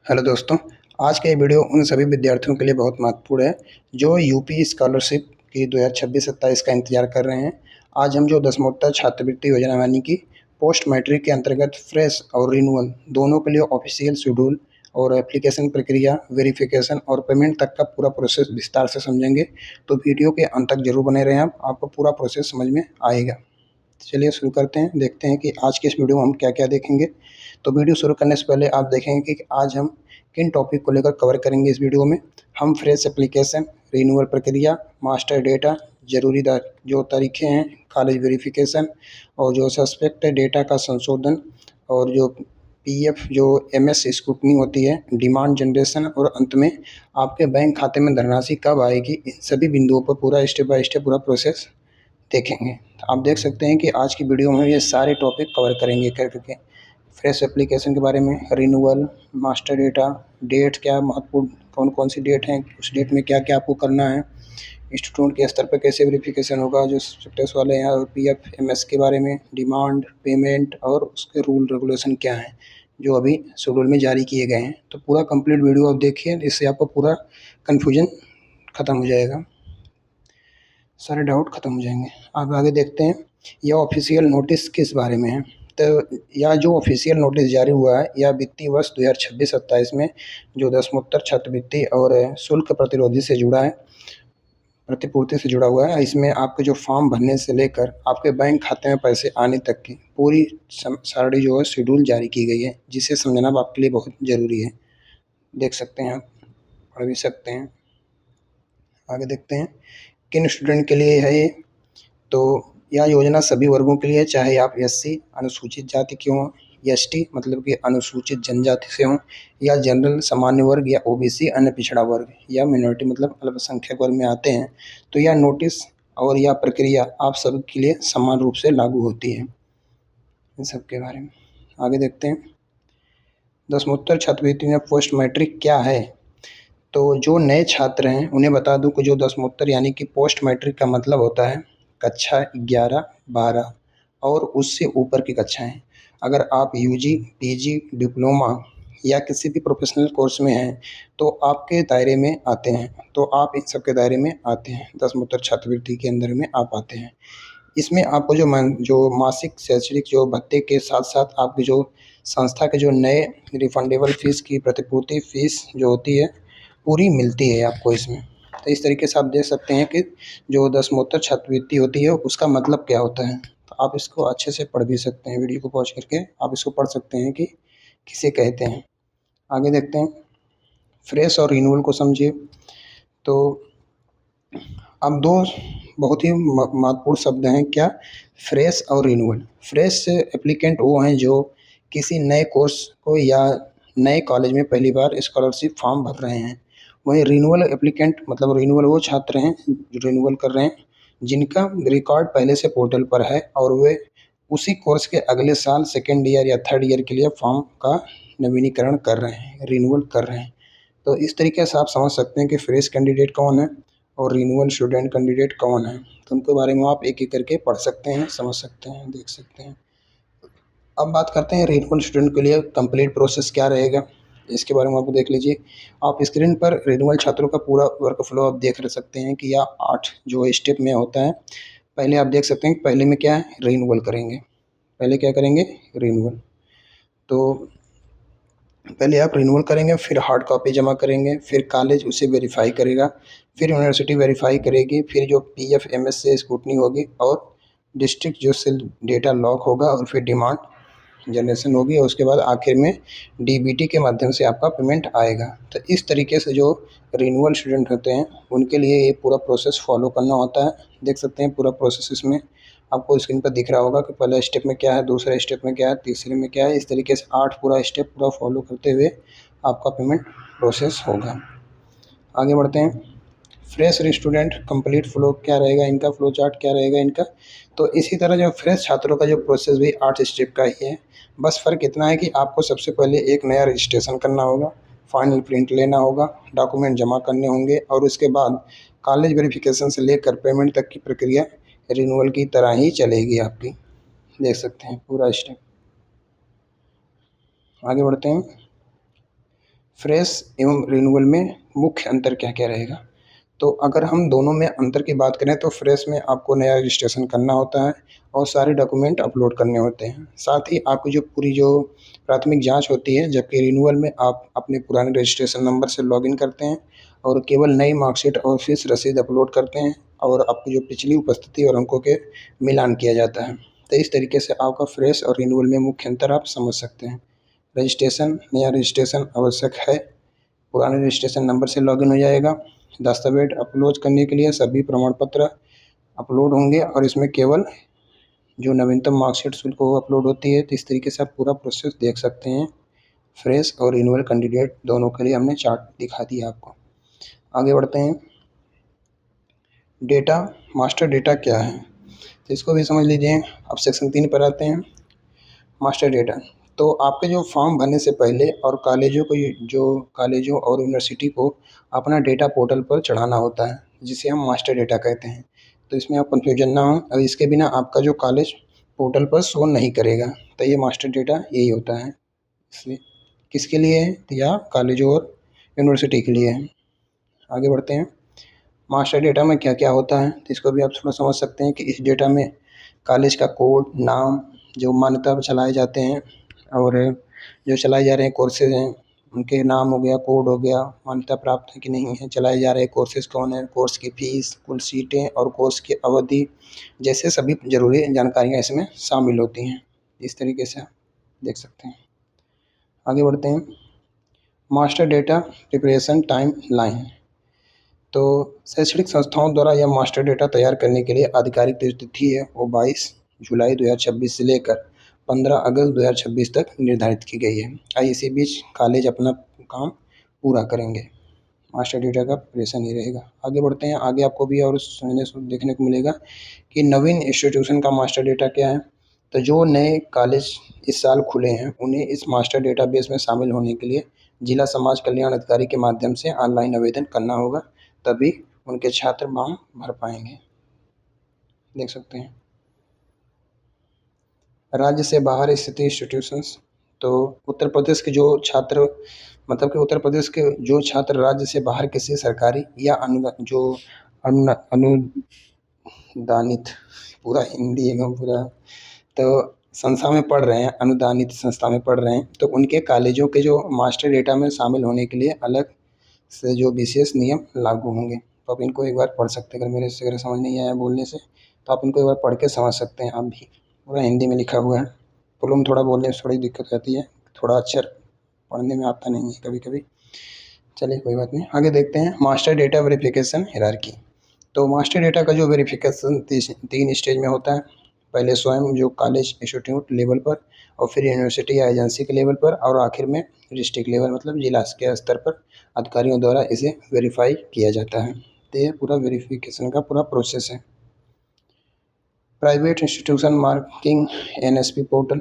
Hello दोस्तों, आज का ये वीडियो उन सभी विद्यार्थियों के लिए बहुत महत्वपूर्ण है जो यूपी स्कॉलरशिप की 2026-27 का इंतजार कर रहे हैं। आज हम जो दसमोत्तर छात्रवृत्ति योजना यानी कि पोस्ट मैट्रिक के अंतर्गत फ्रेश और रिन्यूअल दोनों के लिए ऑफिशियल शेड्यूल और एप्लीकेशन प्रक्रिया, वेरिफिकेशन और पेमेंट तक का पूरा प्रोसेस विस्तार से समझेंगे। तो वीडियो के अंत तक जरूर बने रहें, आपको पूरा प्रोसेस समझ में आएगा। चलिए शुरू करते हैं, देखते हैं कि आज के इस वीडियो में हम क्या-क्या देखेंगे। तो वीडियो शुरू करने से पहले आप देखेंगे कि आज हम किन टॉपिक को लेकर कवर करेंगे इस वीडियो में। हम फ्रेश एप्लीकेशन, रिन्यूअल प्रक्रिया, मास्टर डेटा, ज़रूरी जो तारीखें हैं, कॉलेज वेरिफिकेशन और जो सस्पेक्ट डेटा का संशोधन और जो पीएफ जो एमएस स्क्रूटनी होती है, डिमांड जनरेशन और अंत में आपके बैंक खाते में धनराशि कब आएगी, इन सभी बिंदुओं पर पूरा स्टेप बाय स्टेप पूरा प्रोसेस देखेंगे। तो आप देख सकते हैं कि आज की वीडियो में ये सारे टॉपिक कवर करेंगे करके फ्रेश एप्लीकेशन के बारे में, रिन्यूअल, मास्टर डेटा, डेट क्या महत्वपूर्ण कौन कौन सी डेट हैं, उस डेट में क्या क्या आपको करना है, स्टूडेंट के स्तर पर कैसे वेरिफिकेशन होगा जो सब्जेक्ट्स वाले हैं, और पीएफ एमएस के बारे में, डिमांड, पेमेंट और उसके रूल रेगुलेशन क्या हैं जो अभी शेड्यूल में जारी किए गए हैं। तो पूरा कंप्लीट वीडियो आप देखिए, इससे आपको पूरा कन्फ्यूजन ख़त्म हो जाएगा, सारे डाउट ख़त्म हो जाएंगे। अब आगे देखते हैं यह ऑफिशियल नोटिस किस बारे में है। तो यह जो ऑफिशियल नोटिस जारी हुआ है यह वित्तीय वर्ष 2026-27 में जो दसमोत्तर छात्रवृत्ति और शुल्क प्रतिरोधी से जुड़ा है, प्रतिपूर्ति से जुड़ा हुआ है। इसमें आपके जो फॉर्म भरने से लेकर आपके बैंक खाते में पैसे आने तक की पूरी सारी जो है शेड्यूल जारी की गई है, जिसे समझना आपके लिए बहुत ज़रूरी है। देख सकते हैं आप, पढ़ भी सकते हैं। आगे देखते हैं किन स्टूडेंट के लिए है ये। तो यह योजना सभी वर्गों के लिए है, चाहे आप एससी अनुसूचित जाति के हों, एसटी मतलब कि अनुसूचित जनजाति से हों, या जनरल सामान्य वर्ग, या ओबीसी अन्य पिछड़ा वर्ग, या मिनोरिटी मतलब अल्पसंख्यक वर्ग में आते हैं। तो यह नोटिस और यह प्रक्रिया आप सबके लिए समान रूप से लागू होती है। इन सब के बारे में आगे देखते हैं। दसमोत्तर छात्रवृत्ति में पोस्ट मैट्रिक क्या है। तो जो नए छात्र हैं उन्हें बता दूं कि जो दसमोत्तर यानी कि पोस्ट मैट्रिक का मतलब होता है कक्षा 11, 12 और उससे ऊपर की कक्षाएं। अगर आप यूजी, पीजी, डिप्लोमा या किसी भी प्रोफेशनल कोर्स में हैं तो आपके दायरे में आते हैं, तो आप इन सब के दायरे में आते हैं, दसमोत्तर छात्रवृत्ति के अंदर में आप आते हैं। इसमें आपको जो मासिक शैक्षणिक जो भत्ते के साथ साथ आपकी जो संस्था के जो नए रिफंडेबल फीस की प्रतिपूर्ति फीस जो होती है पूरी मिलती है आपको इसमें। तो इस तरीके से आप देख सकते हैं कि जो दसमोत्तर छात्रवृत्ति होती है उसका मतलब क्या होता है। तो आप इसको अच्छे से पढ़ भी सकते हैं, वीडियो को पॉज करके आप इसको पढ़ सकते हैं कि किसे कहते हैं। आगे देखते हैं फ्रेश और रिन्यूअल को समझिए। तो अब दो बहुत ही महत्वपूर्ण शब्द हैं, क्या, फ्रेश और रिन्यूअल। फ्रेश एप्लीकेंट वो हैं जो किसी नए कोर्स को या नए कॉलेज में पहली बार स्कॉलरशिप फॉर्म भर रहे हैं। वहीं रिन्यूअल एप्लीकेंट मतलब रिन्यूअल वो छात्र हैं जो रिन्यूअल कर रहे हैं जिनका रिकॉर्ड पहले से पोर्टल पर है और वे उसी कोर्स के अगले साल सेकेंड ईयर या थर्ड ईयर के लिए फॉर्म का नवीनीकरण कर रहे हैं, रिन्यूअल कर रहे हैं। तो इस तरीके से आप समझ सकते हैं कि फ्रेश कैंडिडेट कौन है और रिन्यूअल स्टूडेंट कैंडिडेट कौन है। तो उनके बारे में आप एक एक करके पढ़ सकते हैं, समझ सकते हैं, देख सकते हैं। अब बात करते हैं रिन्यूअल स्टूडेंट के लिए कंप्लीट प्रोसेस क्या रहेगा, इसके बारे में आपको देख लीजिए। आप स्क्रीन पर रिन्यूअल छात्रों का पूरा वर्क फ्लो आप देख सकते हैं कि यह 8 जो स्टेप में होता है। पहले आप देख सकते हैं कि पहले में क्या है, रिन्यूअल करेंगे। पहले क्या करेंगे, रिन्यूअल। तो पहले आप रिन्यूअल करेंगे, फिर हार्ड कॉपी जमा करेंगे, फिर कॉलेज उसे वेरीफाई करेगा, फिर यूनिवर्सिटी वेरीफाई करेगी, फिर जो पीएफ एमएस से स्क्रूटनी होगी और डिस्ट्रिक्ट जो सेल डेटा लॉक होगा और फिर डिमांड जनरेशन होगी और उसके बाद आखिर में डीबीटी के माध्यम से आपका पेमेंट आएगा। तो इस तरीके से जो रिन्यूअल स्टूडेंट होते हैं उनके लिए ये पूरा प्रोसेस फॉलो करना होता है। देख सकते हैं पूरा प्रोसेस इसमें आपको स्क्रीन पर दिख रहा होगा कि पहला स्टेप में क्या है, दूसरे स्टेप में क्या है, तीसरे में क्या है। इस तरीके से 8 पूरा स्टेप पूरा फॉलो करते हुए आपका पेमेंट प्रोसेस होगा। आगे बढ़ते हैं। फ्रेश स्टूडेंट कंप्लीट फ्लो क्या रहेगा इनका, फ्लो चार्ट क्या रहेगा इनका। तो इसी तरह जो फ्रेश छात्रों का जो प्रोसेस भी 8 स्टेप का ही है। बस फ़र्क इतना है कि आपको सबसे पहले एक नया रजिस्ट्रेशन करना होगा, फाइनल प्रिंट लेना होगा, डॉक्यूमेंट जमा करने होंगे और उसके बाद कॉलेज वेरिफिकेशन से लेकर पेमेंट तक की प्रक्रिया रिन्यूअल की तरह ही चलेगी आपकी। देख सकते हैं पूरा स्टेप। आगे बढ़ते हैं। फ्रेश एवं रिन्यूअल में मुख्य अंतर क्या क्या रहेगा? तो अगर हम दोनों में अंतर की बात करें तो फ्रेश में आपको नया रजिस्ट्रेशन करना होता है और सारे डॉक्यूमेंट अपलोड करने होते हैं। साथ ही आपकी जो पूरी जो प्राथमिक जांच होती है, जबकि रिन्यूअल में आप अपने पुराने रजिस्ट्रेशन नंबर से लॉगिन करते हैं और केवल नई मार्कशीट और फीस रसीद अपलोड करते हैं और आपकी जो पिछली उपस्थिति और अंकों के मिलान किया जाता है। तो इस तरीके से आपका फ्रेश और रिन्यूअल में मुख्य अंतर आप समझ सकते हैं। रजिस्ट्रेशन, नया रजिस्ट्रेशन आवश्यक है, पुराने रजिस्ट्रेशन नंबर से लॉगिन हो जाएगा। दस्तावेज अपलोड करने के लिए सभी प्रमाण पत्र अपलोड होंगे और इसमें केवल जो नवीनतम मार्कशीट शुल्क वो अपलोड होती है। तो इस तरीके से आप पूरा प्रोसेस देख सकते हैं। फ्रेश और रिन्यूअल कैंडिडेट दोनों के लिए हमने चार्ट दिखा दिया आपको। आगे बढ़ते हैं। डेटा, मास्टर डेटा क्या है, तो इसको भी समझ लीजिए। अब सेक्शन 3 पर आते हैं। मास्टर डेटा, तो आपके जो फॉर्म भरने से पहले और कॉलेजों और यूनिवर्सिटी को अपना डेटा पोर्टल पर चढ़ाना होता है, जिसे हम मास्टर डेटा कहते हैं। तो इसमें आप कंफ्यूजन ना हो, और इसके बिना आपका जो कॉलेज पोर्टल पर शो नहीं करेगा। तो ये मास्टर डेटा यही होता है। इसलिए किसके लिए है? तो या कॉलेजों और यूनिवर्सिटी के लिए है। आगे बढ़ते हैं। मास्टर डेटा में क्या क्या होता है, तो इसको भी आप थोड़ा समझ सकते हैं कि इस डेटा में कॉलेज का कोड, नाम, जो मान्यता चलाए जाते हैं और जो चलाए जा रहे हैं कोर्सेज हैं, उनके नाम हो गया, कोड हो गया, मान्यता प्राप्त है कि नहीं है, चलाए जा रहे कोर्सेज कौन है, कोर्स की फीस, कुल सीटें और कोर्स की अवधि जैसे सभी ज़रूरी जानकारियाँ इसमें शामिल होती हैं। इस तरीके से आप देख सकते हैं। आगे बढ़ते हैं। Master data preparation time line, तो शैक्षणिक संस्थाओं द्वारा यह मास्टर डेटा तैयार करने के लिए आधिकारिक जो तिथि है वो 22 जुलाई 2026 से लेकर 15 अगस्त 2026 तक निर्धारित की गई है। इसी बीच कॉलेज अपना काम पूरा करेंगे। मास्टर डेटा का प्रिपरेशन ही रहेगा। आगे बढ़ते हैं। आगे आपको भी और देखने को मिलेगा कि नवीन इंस्टीट्यूशन का मास्टर डेटा क्या है। तो जो नए कॉलेज इस साल खुले हैं उन्हें इस मास्टर डेटाबेस में शामिल होने के लिए जिला समाज कल्याण अधिकारी के माध्यम से ऑनलाइन आवेदन करना होगा, तभी उनके छात्र फॉर्म भर पाएंगे। देख सकते हैं। राज्य से बाहर स्थित इंस्टीट्यूशंस, तो उत्तर प्रदेश के जो छात्र, मतलब कि उत्तर प्रदेश के जो छात्र राज्य से बाहर किसी सरकारी या अनुदानित, पूरा हिंदी एवं पूरा, तो संस्था में पढ़ रहे हैं, अनुदानित संस्था में पढ़ रहे हैं, तो उनके कॉलेजों के जो मास्टर डेटा में शामिल होने के लिए अलग से जो विशेष नियम लागू होंगे। तो आप इनको एक बार पढ़ सकते हैं। अगर मेरे से समझ नहीं आया बोलने से तो आप इनको एक बार पढ़ के समझ सकते हैं। आप भी पूरा हिंदी में लिखा हुआ है। पुलम थोड़ा बोलने में थोड़ी दिक्कत रहती है, थोड़ा अक्षर पढ़ने में आता नहीं है कभी कभी। चलिए कोई बात नहीं, आगे देखते हैं। मास्टर डेटा वेरिफिकेशन हायरार्की, तो मास्टर डेटा का जो वेरिफिकेशन 3 स्टेज में होता है। पहले स्वयं जो कॉलेज इंस्टीट्यूट लेवल पर, और फिर यूनिवर्सिटी या एजेंसी के लेवल पर, और आखिर में डिस्ट्रिक्ट लेवल मतलब जिला के स्तर पर अधिकारियों द्वारा इसे वेरीफाई किया जाता है। तो ये पूरा वेरिफिकेशन का पूरा प्रोसेस है। Private institution marking NSP portal,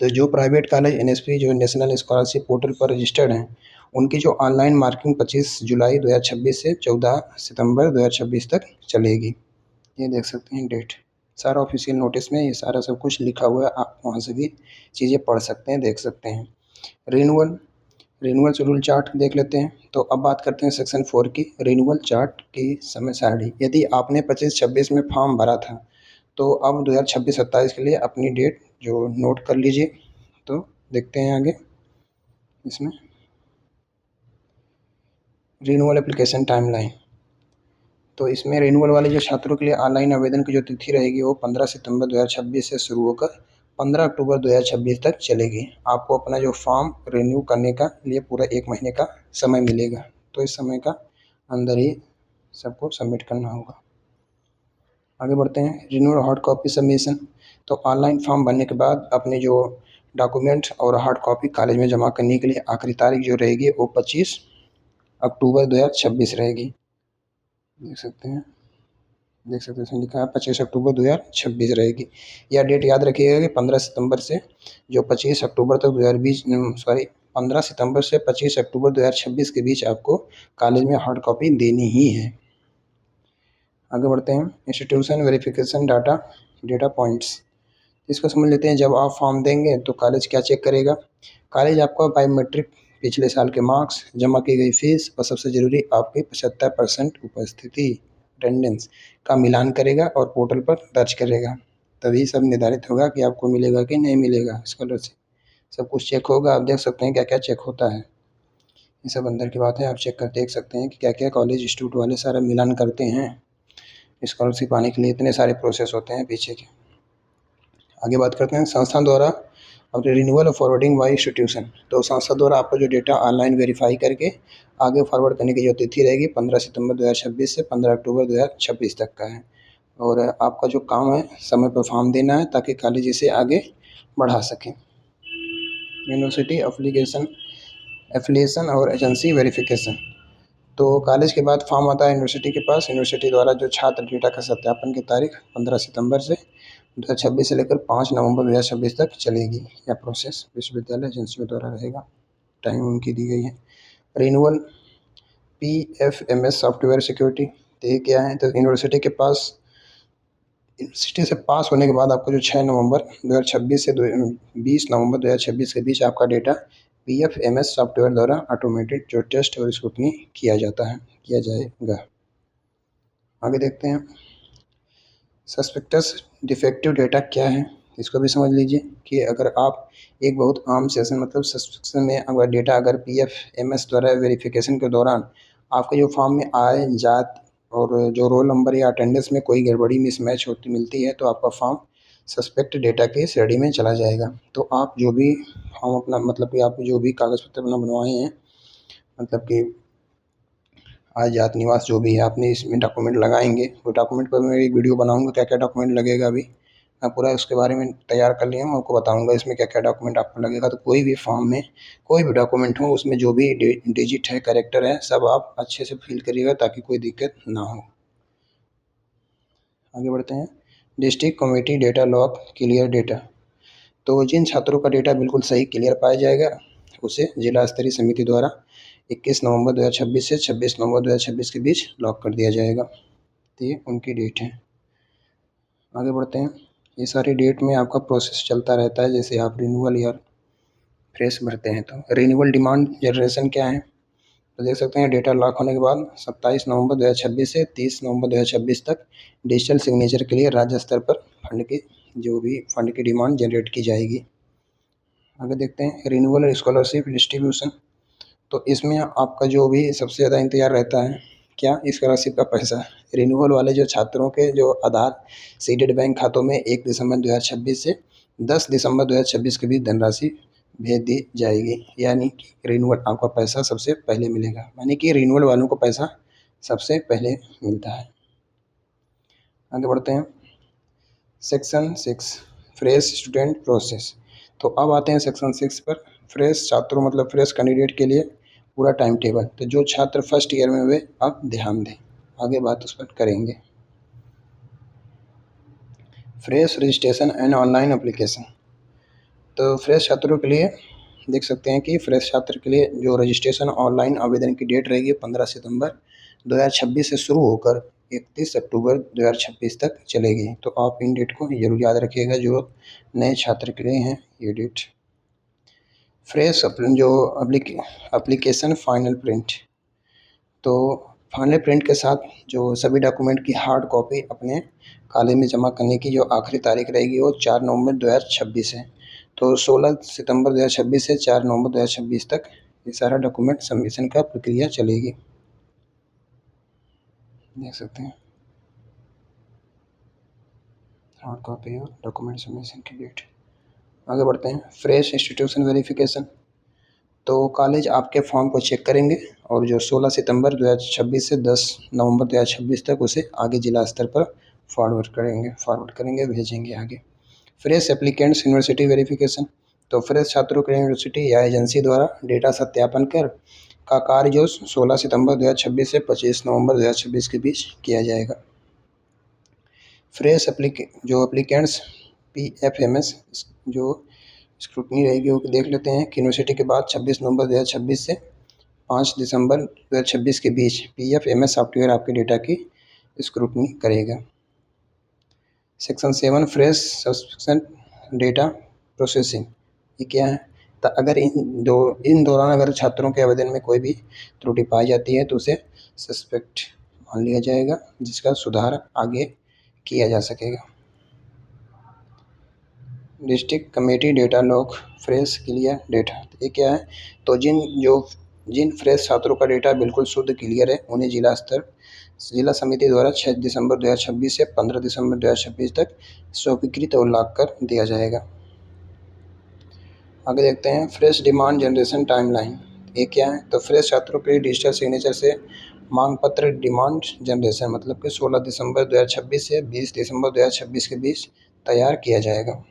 तो जो प्राइवेट कॉलेज एनएसपी जो नेशनल स्कॉलरशिप पोर्टल पर रजिस्टर्ड हैं उनकी जो ऑनलाइन मार्किंग 25 जुलाई 2026 से 14 सितंबर 2026 तक चलेगी। ये देख सकते हैं डेट, सारा ऑफिशियल नोटिस में ये सारा सब कुछ लिखा हुआ है। आप वहाँ से भी चीज़ें पढ़ सकते हैं, देख सकते हैं। रिन्यूअल शेड्यूल चार्ट देख लेते हैं। तो अब बात करते हैं सेक्शन 4 की, रिन्यूअल चार्ट की समय सारणी। यदि आपने 25-26 में फॉर्म भरा था तो अब 2026-27 के लिए अपनी डेट जो नोट कर लीजिए। तो देखते हैं आगे इसमें रिन्यूअल एप्लीकेशन टाइमलाइन। तो इसमें रिन्यूअल वाले जो छात्रों के लिए ऑनलाइन आवेदन की जो तिथि रहेगी वो 15 सितंबर 2026 से शुरू होकर 15 अक्टूबर 2026 तक चलेगी। आपको अपना जो फॉर्म रिन्यू करने का लिए पूरा 1 महीने का समय मिलेगा। तो इस समय का अंदर ही सबको सबमिट करना होगा। आगे बढ़ते हैं। रिन्यूअल हार्ड कॉपी सबमिशन, तो ऑनलाइन फॉर्म भरने के बाद अपने जो डॉक्यूमेंट और हार्ड कॉपी कॉलेज में जमा करने के लिए आखिरी तारीख जो रहेगी वो 25 अक्टूबर 2026 रहेगी। देख सकते हैं इसमें लिखा है 25 अक्टूबर 2026 रहेगी। यह डेट याद रखिएगा कि 15 सितंबर से जो 25 अक्टूबर तक 2020 15 सितंबर से 25 अक्टूबर 2026 के बीच आपको कॉलेज में हार्ड कॉपी देनी ही है। आगे बढ़ते हैं। इंस्टीट्यूशन वेरिफिकेशन डेटा पॉइंट्स, इसको समझ लेते हैं। जब आप फॉर्म देंगे तो कॉलेज क्या चेक करेगा। कॉलेज आपका बायोमेट्रिक पिछले साल के मार्क्स, जमा की गई फीस और सबसे ज़रूरी आपकी 75% उपस्थिति अटेंडेंस का मिलान करेगा और पोर्टल पर दर्ज करेगा। तभी सब निर्धारित होगा कि आपको मिलेगा कि नहीं मिलेगा स्कॉलरशिप। सब कुछ चेक होगा। आप देख सकते हैं क्या क्या चेक होता है। ये सब अंदर की बात है, आप चेक कर देख सकते हैं कि क्या क्या कॉलेज इंस्टीट्यूट वाले सारा मिलान करते हैं। स्कॉलरशिप पाने के लिए इतने सारे प्रोसेस होते हैं पीछे के। आगे बात करते हैं संस्था द्वारा अपने रिन्यूअल और फॉरवर्डिंग बाय इंस्टीट्यूशन। तो संस्था द्वारा आपका जो डेटा ऑनलाइन वेरीफाई करके आगे फॉरवर्ड करने की जो तिथि रहेगी 15 सितंबर 2026 से 15 अक्टूबर 2026 तक का है। और आपका जो काम है समय पर फॉर्म देना है ताकि कॉलेज इसे आगे बढ़ा सकें। यूनिवर्सिटी एफिलिएशन और एजेंसी वेरिफिकेशन। तो कॉलेज के बाद फॉर्म आता है यूनिवर्सिटी के पास। यूनिवर्सिटी द्वारा जो छात्र डेटा का सत्यापन की तारीख 15 सितंबर से 2026 से लेकर 5 नवंबर 2026 तक चलेगी। यह प्रोसेस विश्वविद्यालय एजेंसियों द्वारा रहेगा। टाइम उनकी दी गई है। Renewal PFMS software security. तो ये क्या है? तो यूनिवर्सिटी से पास होने के बाद आपको जो 6 नवंबर 2026 से 20 नवंबर 2026 के बीच आपका डेटा PFMS सॉफ्टवेयर द्वारा ऑटोमेटेड जो टेस्ट और स्क्रूटनी किया जाएगा। आगे देखते हैं सस्पेक्टस डिफेक्टिव डेटा क्या है, इसको भी समझ लीजिए कि अगर आप एक बहुत आम सेशन मतलब सस्पेक्शन में अगर डेटा अगर PFMS द्वारा वेरिफिकेशन के दौरान आपके जो फॉर्म में आय, जात और जो रोल नंबर या अटेंडेंस में कोई गड़बड़ी मिसमैच होती मिलती है तो आपका फॉर्म सस्पेक्ट डेटा की श्रेणी में चला जाएगा। तो आप जो भी फॉर्म अपना मतलब कि आप जो भी कागज़ पत्र अपना बनवाए हैं मतलब कि आय, जात, निवास जो भी है आपने इसमें डॉक्यूमेंट लगाएंगे। वो डॉक्यूमेंट पर मैं एक वीडियो बनाऊंगा क्या क्या डॉक्यूमेंट लगेगा। अभी मैं पूरा उसके बारे में तैयार कर लिया हूँ, आपको बताऊंगा इसमें क्या क्या डॉक्यूमेंट आपको लगेगा। तो कोई भी फॉर्म में कोई भी डॉक्यूमेंट हो उसमें जो भी डिजिट है, कैरेक्टर है, सब आप अच्छे से फिल करिएगा ताकि कोई दिक्कत ना हो। आगे बढ़ते हैं district committee data lock clear data. तो जिन छात्रों का डेटा बिल्कुल सही क्लियर पाया जाएगा उसे जिला स्तरीय समिति द्वारा 21 नवंबर 2026 से 26 नवंबर 2026 के बीच लॉक कर दिया जाएगा। तो ये उनकी डेट है। आगे बढ़ते हैं। ये सारी डेट में आपका प्रोसेस चलता रहता है। जैसे आप रिन्यूअल या फ्रेश भरते हैं तो रिन्यूअल डिमांड जनरेशन क्या है, तो देख सकते हैं डेटा लॉक होने के बाद 27 नवंबर 2026 से 30 नवंबर 2026 तक डिजिटल सिग्नेचर के लिए राज्य स्तर पर फंड की डिमांड जनरेट की जाएगी। आगे देखते हैं रिन्यूअल स्कॉलरशिप डिस्ट्रीब्यूशन। तो इसमें आपका जो भी सबसे ज़्यादा इंतजार रहता है क्या, स्कॉलरशिप का पैसा। रिन्यूअल वाले जो छात्रों के जो आधार सीडेड बैंक खातों में 1 दिसंबर 2026 से 10 दिसंबर 2026 के बीच धनराशि भेज दी जाएगी। यानी कि रिन्यूअल आपका पैसा सबसे पहले मिलेगा, यानी कि रिन्यूअल वालों को पैसा सबसे पहले मिलता है। आगे बढ़ते हैं सेक्शन 6 फ्रेश स्टूडेंट प्रोसेस। तो अब आते हैं सेक्शन 6 पर। फ्रेश छात्रों मतलब फ्रेश कैंडिडेट के लिए पूरा टाइम टेबल। तो जो छात्र फर्स्ट ईयर में हुए आप ध्यान दें, आगे बात उस पर करेंगे। Fresh registration and online application. तो फ्रेश छात्रों के लिए देख सकते हैं कि फ्रेश छात्र के लिए जो रजिस्ट्रेशन ऑनलाइन आवेदन की डेट रहेगी 15 सितंबर 2026 से शुरू होकर 31 अक्टूबर 2026 तक चलेगी। तो आप इन डेट को जरूर याद रखिएगा जो नए छात्र के लिए हैं ये डेट। फ्रेश जो एप्लीकेशन फाइनल प्रिंट। तो फाइनल प्रिंट के साथ जो सभी डॉक्यूमेंट की हार्ड कॉपी अपने कॉलेज में जमा करने की जो आखिरी तारीख रहेगी वो 4 नवंबर 2026 है। तो 16 सितंबर 2026 से 4 नवंबर 2026 तक ये सारा डॉक्यूमेंट सबमिशन का प्रक्रिया चलेगी। देख सकते हैं हार्ड कॉपी और डॉक्यूमेंट सबमिशन की डेट। आगे बढ़ते हैं फ्रेश इंस्टीट्यूशन वेरिफिकेशन। तो कॉलेज आपके फॉर्म को चेक करेंगे और जो 16 सितंबर 2026 से 10 नवंबर 2026 तक उसे आगे जिला स्तर पर फॉरवर्ड करेंगे भेजेंगे आगे। Fresh applicants university verification. तो फ्रेश छात्रों के यूनिवर्सिटी या एजेंसी द्वारा डेटा सत्यापन का कार्य जो 16 सितंबर 2026 से 25 नवंबर 2026 के बीच किया जाएगा। फ्रेश एप्लीकेंट्स PFMS जो स्क्रूटनी रहेगी वो देख लेते हैं कि यूनिवर्सिटी के बाद 26 नवंबर 2026 से 5 दिसंबर 2026 के बीच PFMS सॉफ्टवेयर आपके डेटा की स्क्रूटनी करेगा। Section 7 fresh subscription data processing. ये क्या है? तो अगर इन दौरान अगर छात्रों के आवेदन में कोई भी त्रुटि पाई जाती है तो उसे सस्पेक्ट मान लिया जाएगा, जिसका सुधार आगे किया जा सकेगा। District committee data log fresh clear data, ये क्या है? तो जिन फ्रेश छात्रों का डेटा बिल्कुल शुद्ध क्लियर है उन्हें जिला समिति द्वारा 6 दिसंबर 2026 से 15 दिसंबर 2026 तक स्वीकृत और लॉक कर दिया जाएगा। आगे देखते हैं फ्रेश डिमांड जनरेशन टाइमलाइन, ये क्या है? तो फ्रेश छात्रों के लिए डिजिटल सिग्नेचर से मांग पत्र डिमांड जनरेशन मतलब कि 16 दिसंबर 2026 से 20 दिसंबर 2026 के बीच तैयार किया जाएगा।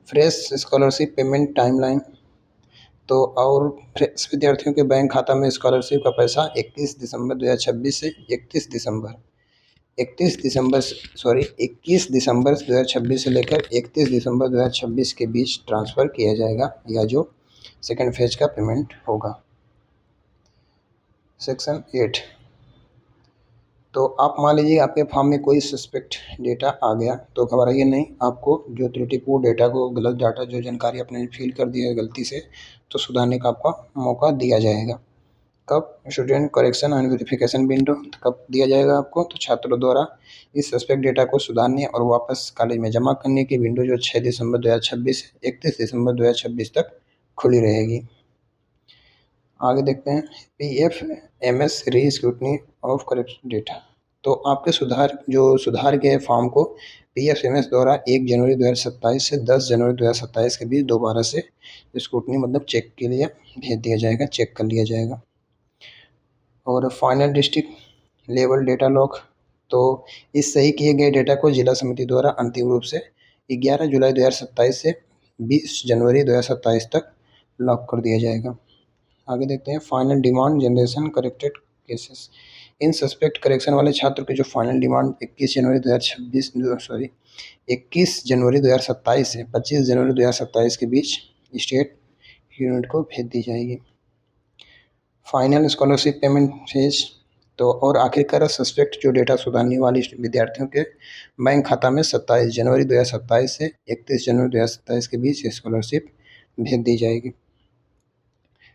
फ्रेश स्कॉलरशिप पेमेंट टाइमलाइन, तो और फ्रेश विद्यार्थियों के बैंक खाता में स्कॉलरशिप का पैसा 21 दिसंबर 2026 से 21 दिसंबर 2026 से लेकर 31 दिसंबर 2026 के बीच ट्रांसफ़र किया जाएगा, या जो सेकेंड फेज का पेमेंट होगा। सेक्शन 8, तो आप मान लीजिए आपके फॉर्म में कोई सस्पेक्ट डेटा आ गया तो घबराइए नहीं, आपको जो त्रुटिपूर्ण डेटा को गलत डाटा जो जानकारी आपने फिल कर दी है गलती से, तो सुधारने का आपका मौका दिया जाएगा। कब? Student correction and verification window कब दिया जाएगा आपको? तो छात्रों द्वारा इस सस्पेक्ट डेटा को सुधारने और वापस कॉलेज में जमा करने की विंडो जो 6 दिसंबर 2026 से 31 दिसंबर 2026 तक खुली रहेगी। आगे देखते हैं PFMS री स्क्रूटनी ऑफ करेक्ट डेटा, तो आपके सुधार के फॉर्म को PFMS द्वारा 1 जनवरी 2027 से 10 जनवरी 2027 के बीच दोबारा से स्क्रूटनी मतलब चेक के लिए भेज दिया जाएगा, चेक कर लिया जाएगा। और final district level data lock, तो इस सही किए गए डेटा को जिला समिति द्वारा अंतिम रूप से 11 जुलाई 2027 से 20 जनवरी 2027 तक लॉक कर दिया जाएगा। आगे देखते हैं final demand generation corrected cases, इन सस्पेक्ट करेक्शन वाले छात्र के जो फाइनल डिमांड 21 जनवरी 2027 से 25 जनवरी 2027 के बीच स्टेट यूनिट को भेज दी जाएगी। फाइनल स्कॉलरशिप पेमेंट फेज, तो और आखिरकार सस्पेक्ट जो डेटा सुधारने वाली विद्यार्थियों के बैंक खाता में 27 जनवरी 2027 से 31 जनवरी 2027 के बीच स्कॉलरशिप भेज दी जाएगी।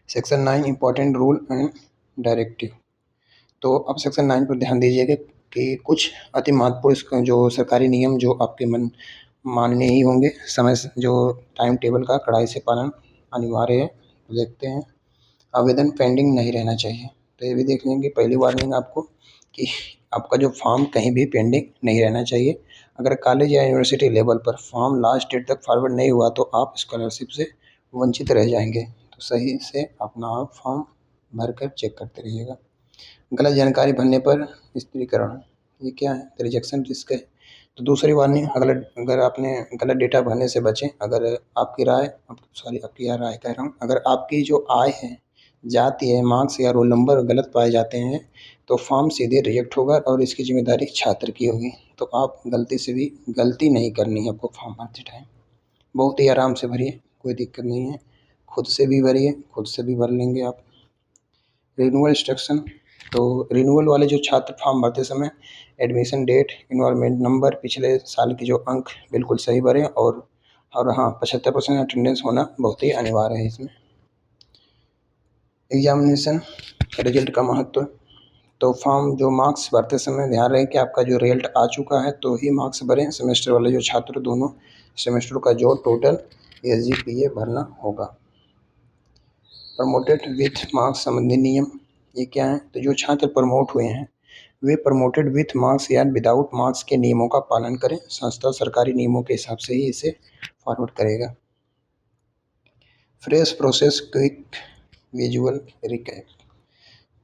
Section 9 important rule and directive, तो अब सेक्शन 9 पर ध्यान दीजिएगा कि कुछ अति महत्वपूर्ण जो सरकारी नियम जो आपके मानने ही होंगे, समय जो टाइम टेबल का कड़ाई से पालन अनिवार्य है। देखते हैं आवेदन पेंडिंग नहीं रहना चाहिए, तो ये भी देख लेंगे। पहली वार्निंग आपको कि आपका जो फॉर्म कहीं भी पेंडिंग नहीं रहना चाहिए। अगर कॉलेज या यूनिवर्सिटी लेवल पर फॉर्म लास्ट डेट तक फॉरवर्ड नहीं हुआ तो आप स्कॉलरशिप से वंचित रह जाएंगे, तो सही से अपना आप फॉर्म भरकर चेक करते रहिएगा। गलत जानकारी भरने पर स्थिरीकरण, ये क्या है? तो रिजेक्शन रिस्क है। तो दूसरी वार्निंग, अगर आपने गलत डेटा भरने से बचें। अगर आपकी राय कह रहा हूँ, अगर आपकी जो आय है, जाति है, मार्क्स या रोल नंबर गलत पाए जाते हैं तो फॉर्म सीधे रिजेक्ट होगा और इसकी जिम्मेदारी छात्र की होगी। तो आप गलती से भी गलती नहीं करनी है आपको फॉर्म भरते टाइम। बहुत ही आराम से भरिए, कोई दिक्कत नहीं है। खुद से भी भरिए, खुद से भी भर लेंगे आप। रिन्यूअल इंस्ट्रक्शन, तो रिन्यूअल वाले जो छात्र फॉर्म भरते समय एडमिशन डेट, इनरोलमेंट नंबर, पिछले साल के जो अंक बिल्कुल सही भरें और हाँ 75% अटेंडेंस होना बहुत ही अनिवार्य है इसमें। एग्जामिनेशन रिजल्ट का महत्व, तो फॉर्म जो मार्क्स भरते समय ध्यान रहे कि आपका जो रिजल्ट आ चुका है तो ही मार्क्स भरें। सेमेस्टर वाले जो छात्र दोनों सेमेस्टर का जो टोटल SGPA भरना होगा। प्रमोटेड विथ मार्क्स संबंधी नियम, ये क्या है? तो जो छात्र प्रमोट हुए हैं वे प्रमोटेड विथ मार्क्स या विदाउट मार्क्स के नियमों का पालन करें। संस्था सरकारी नियमों के हिसाब से ही इसे फॉरवर्ड करेगा। Fresh process quick visual recap,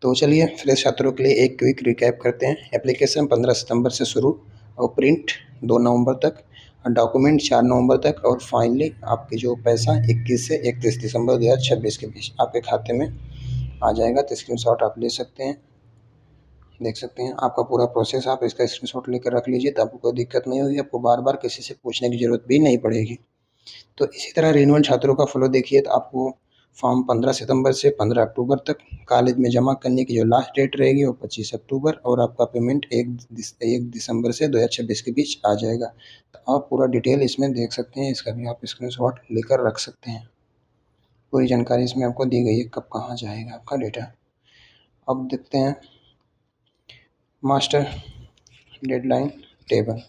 तो चलिए फ्रेश छात्रों के लिए एक क्विक रिकैप करते हैं। एप्लीकेशन 15 सितंबर से शुरू और प्रिंट 2 नवंबर तक, डॉक्यूमेंट 4 नवंबर तक, और फाइनली आपके जो पैसा 21 से 31 दिसंबर 2026 के बीच आपके खाते में आ जाएगा। तो स्क्रीनशॉट आप ले सकते हैं, देख सकते हैं आपका पूरा प्रोसेस। आप इसका स्क्रीनशॉट लेकर रख लीजिए तो आपको कोई दिक्कत नहीं होगी, आपको बार बार किसी से पूछने की ज़रूरत भी नहीं पड़ेगी। तो इसी तरह रिन्यूअल छात्रों का फ्लो देखिए, तो आपको फॉर्म 15 सितंबर से 15 अक्टूबर तक, कॉलेज में जमा करने की जो लास्ट डेट रहेगी वो 25 अक्टूबर, और आपका पेमेंट 1 दिसंबर से 2026 के बीच आ जाएगा। तो आप पूरा डिटेल इसमें देख सकते हैं, इसका भी आप स्क्रीनशॉट लेकर रख सकते हैं। पूरी जानकारी इसमें आपको दी गई है, कब कहाँ जाएगा आपका डेटा। अब देखते हैं मास्टर डेडलाइन टेबल।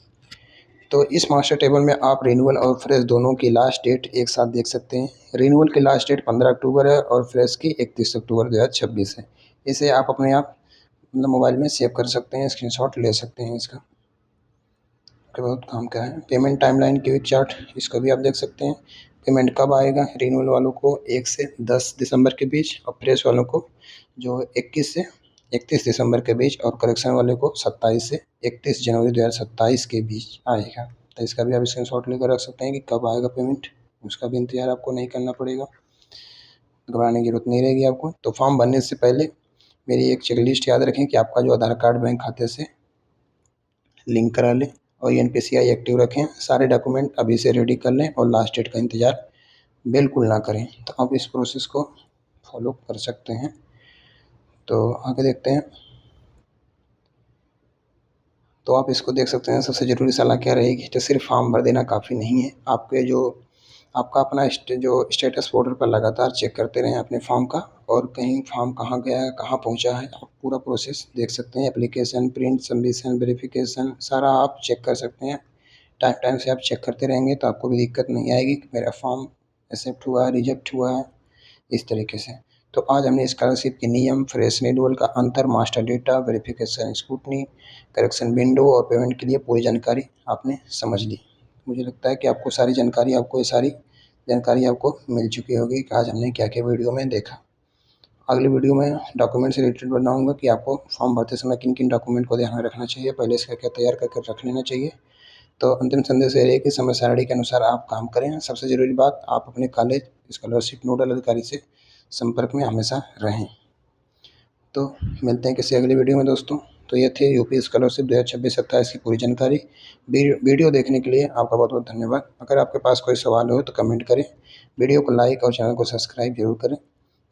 तो इस मास्टर टेबल में आप रिन्यूअल और फ्रेश दोनों की लास्ट डेट एक साथ देख सकते हैं। रिन्यूअल की लास्ट डेट 15 अक्टूबर है और फ्रेश की 31 अक्टूबर 2026 है। इसे आप अपने आप मतलब मोबाइल में सेव कर सकते हैं, स्क्रीनशॉट ले सकते हैं इसका, बहुत काम का है। पेमेंट टाइमलाइन क्विक चार्ट, इसको भी आप देख सकते हैं। पेमेंट कब आएगा रिन्यूअल वालों को 1 से 10 दिसंबर के बीच, और फ्रेश वालों को जो 21 से 31 दिसंबर के बीच, और करेक्शन वाले को 27 से 31 जनवरी 2027 के बीच आएगा। तो इसका भी आप स्क्रीनशॉट लेकर रख सकते हैं कि कब आएगा पेमेंट, उसका भी इंतज़ार आपको नहीं करना पड़ेगा, घबराने की जरूरत नहीं रहेगी आपको। तो फॉर्म भरने से पहले मेरी एक चेकलिस्ट याद रखें कि आपका जो आधार कार्ड बैंक खाते से लिंक करा लें और NPCI एक्टिव रखें। सारे डॉक्यूमेंट अभी से रेडी कर लें और लास्ट डेट का इंतज़ार बिल्कुल ना करें। तो आप इस प्रोसेस को फॉलो कर सकते हैं। तो आगे देखते हैं। तो आप इसको देख सकते हैं। सबसे ज़रूरी सलाह क्या रहेगी, तो सिर्फ फॉर्म भर देना काफ़ी नहीं है। आपके जो आपका अपना जो स्टेटस पोर्टल पर लगातार चेक करते रहें अपने फॉर्म का, और कहीं फॉर्म कहाँ गया है, कहाँ पहुँचा है, आप पूरा प्रोसेस देख सकते हैं। एप्लीकेशन, प्रिंट, सबमिशन, वेरिफिकेशन सारा आप चेक कर सकते हैं। टाइम टाइम से आप चेक करते रहेंगे तो आपको भी दिक्कत नहीं आएगी कि मेरा फॉर्म एक्सेप्ट हुआ है, रिजेक्ट हुआ है, इस तरीके से। तो आज हमने स्कॉलरशिप के नियम, फ्रेश रिन्यूअल का अंतर, master data, verification, scrutiny, correction window और पेमेंट के लिए पूरी जानकारी आपने समझ ली। मुझे लगता है कि आपको सारी जानकारी आपको मिल चुकी होगी कि आज हमने क्या क्या वीडियो में देखा। अगली वीडियो में डॉक्यूमेंट से रिलेटेड बनाऊंगा कि आपको फॉर्म भरते समय किन किन डॉक्यूमेंट को ध्यान में रखना चाहिए, पहले इसका क्या तैयार करके रख लेना चाहिए। तो अंतिम संदेश ये है कि समय सारणी के अनुसार आप काम करें। सबसे ज़रूरी बात, आप अपने कॉलेज स्कॉलरशिप नोडल अधिकारी से संपर्क में हमेशा रहें। तो मिलते हैं किसी अगली वीडियो में दोस्तों। तो ये थे यूपी स्कॉलरशिप 2026-27 की पूरी जानकारी। वीडियो देखने के लिए आपका बहुत बहुत धन्यवाद। अगर आपके पास कोई सवाल हो तो कमेंट करें, वीडियो को लाइक और चैनल को सब्सक्राइब जरूर करें।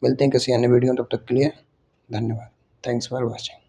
मिलते हैं किसी अन्य वीडियो में, तब तक के लिए धन्यवाद। Thanks for watching.